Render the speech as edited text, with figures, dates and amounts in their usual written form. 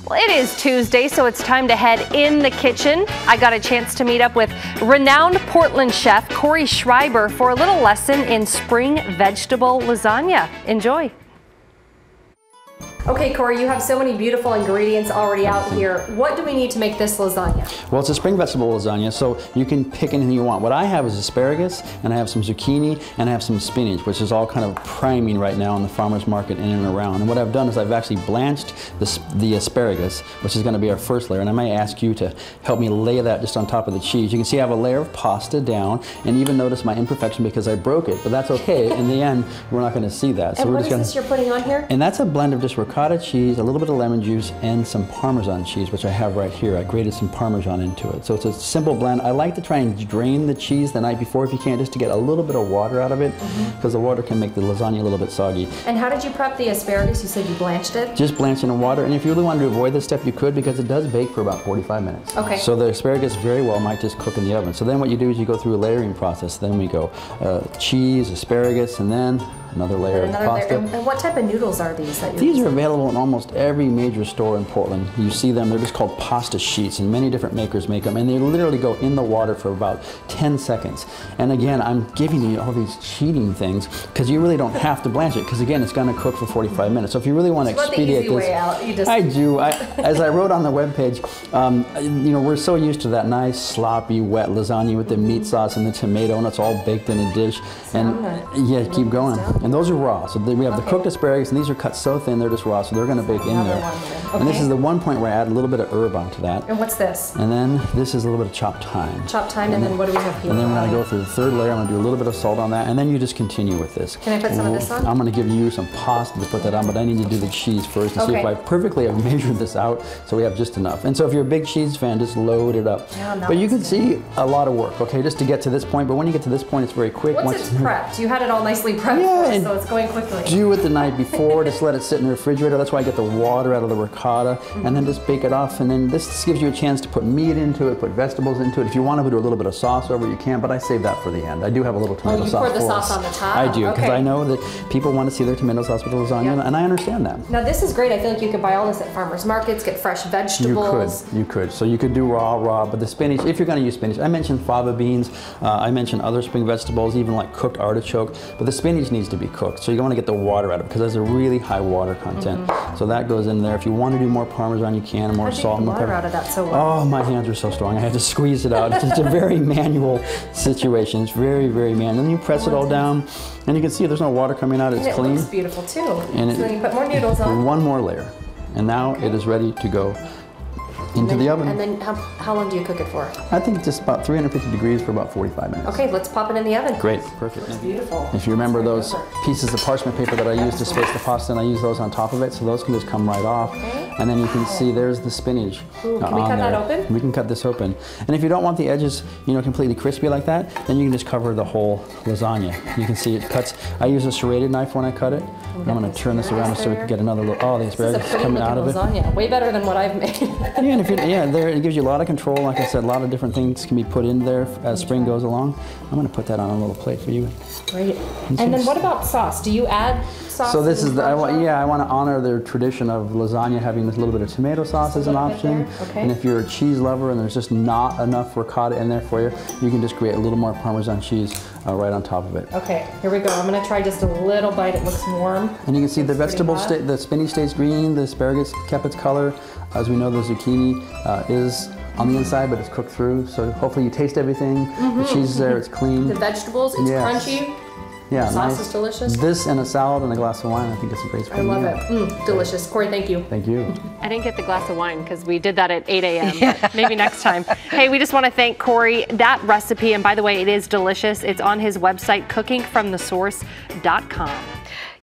Well, it is Tuesday, so it's time to head in the kitchen. I got a chance to meet up with renowned Portland chef Cory Schreiber for a little lesson in spring vegetable lasagna. Enjoy. Okay, Cory, you have so many beautiful ingredients already out here. What do we need to make this lasagna? Well, it's a spring vegetable lasagna, so you can pick anything you want. What I have is asparagus, and I have some zucchini, and I have some spinach, which is all kind of priming right now in the farmer's market in and around. And what I've done is I've actually blanched the asparagus, which is going to be our first layer, and I might ask you to help me lay that just on top of the cheese. You can see I have a layer of pasta down, and even notice my imperfection because I broke it, but that's okay. In the end, we're not going to see that. So and what is this you're putting on here? And that's a blend of just ricotta cheese, a little bit of lemon juice, and some Parmesan cheese, which I have right here. I grated some Parmesan into it. So it's a simple blend. I like to try and drain the cheese the night before if you can, just to get a little bit of water out of it, because the water can make the lasagna a little bit soggy. And how did you prep the asparagus? You said you blanched it? Just blanched it in water, and if you really wanted to avoid this step, you could, because it does bake for about 45 minutes. Okay. So the asparagus very well might just cook in the oven. So then what you do is you go through a layering process. Then we go cheese, asparagus, and then another layer of pasta. And what type of noodles are these that you're These using? are available in almost every major store in Portland. You see them, they're just called pasta sheets, and many different makers make them, and they literally go in the water for about 10 seconds. And again, I'm giving you all these cheating things because you really don't have to blanch it, because again, it's going to cook for 45 minutes. So if you really want to expedite this, way out. You just... I do. As I wrote on the webpage, you know, we're so used to that nice, sloppy, wet lasagna with the meat sauce and the tomato, and it's all baked in a dish. And yeah, keep going. And those are raw. So we have the cooked asparagus, and these are cut so thin they're just raw, so they're going to bake in there. Okay. And this is the one point where I add a little bit of herb onto that. And what's this? And then this is a little bit of chopped thyme. Chopped thyme, and then what do we have here? And then when I go through the third layer, I'm going to do a little bit of salt on that, and then you just continue with this. Can I put some of this on? I'm going to give you some pasta to put that on, but I need to do the cheese first to see if I perfectly have measured this out, so we have just enough. And so if you're a big cheese fan, just load it up. Yeah, but you can see a lot of work, okay, just to get to this point. But when you get to this point, it's very quick. Once it's prepped, you had it all nicely prepped, so it's going quickly. Do it the night before, just let it sit in the refrigerator. That's why I get the water out of the ricotta, and then just bake it off. And then this gives you a chance to put meat into it, put vegetables into it. If you want to do a little bit of sauce over, you can, but I save that for the end. I do have a little tomato sauce. You pour the sauce on the top? I do, because I know that people want to see their tomato sauce with the lasagna, and I understand that. Now this is great. I feel like you could buy all this at farmers markets, get fresh vegetables. You could. So you could do raw, but the spinach, if you're going to use spinach, I mentioned fava beans, I mentioned other spring vegetables, even like cooked artichoke, but the spinach needs to be cooked. So you want to get the water out of it, because there's a really high water content. So that goes in there. If you want to do more Parmesan, you can, more salt and more pepper. Out of that so well. Oh, my hands are so strong. I had to squeeze it out. It's a very manual situation. It's very, very manual. Then you press it all down, and you can see there's no water coming out. It's clean. It looks beautiful too. And so then you put more noodles on. One more layer, and now it is ready to go into the oven. And then how long do you cook it for? I think just about 350 degrees for about 45 minutes. Okay, let's pop it in the oven. Great, perfect. It's beautiful. If you remember those pieces of parchment paper that I used to space the pasta, and I use those on top of it, so those can just come right off. Okay. And then you can see there's the spinach. Ooh, can we cut that open? We can cut this open. And if you don't want the edges, you know, completely crispy like that, then you can just cover the whole lasagna. You can see it cuts. I use a serrated knife when I cut it. I'm going to turn this around so we can get another look. Oh, the asparagus is coming out of it. Lasagna. Way better than what I've made. Yeah, and if it gives you a lot of control. Like I said, a lot of different things can be put in there as spring goes along. I'm going to put that on a little plate for you. Great. And then what about sauce? Do you add sauce? So this is I want to honor the tradition of lasagna having a little bit of tomato sauce as an option. Okay. And if you're a cheese lover and there's just not enough ricotta in there for you, you can just grate a little more Parmesan cheese right on top of it. Okay, here we go. I'm going to try just a little bite. It looks warm. And you can see the vegetables, the spinach stays green, the asparagus kept its color. As we know, the zucchini is on the inside, but it's cooked through. So hopefully you taste everything. The cheese is there, it's clean. The vegetables, it's crunchy. Yeah, the sauce is delicious. This and a salad and a glass of wine, I think it's a great spring meal. I love it. Delicious. Cory, thank you. Thank you. I didn't get the glass of wine because we did that at 8 a.m. But maybe next time. Hey, we just want to thank Cory. That recipe, and by the way, it is delicious. It's on his website, cookingfromthesource.com.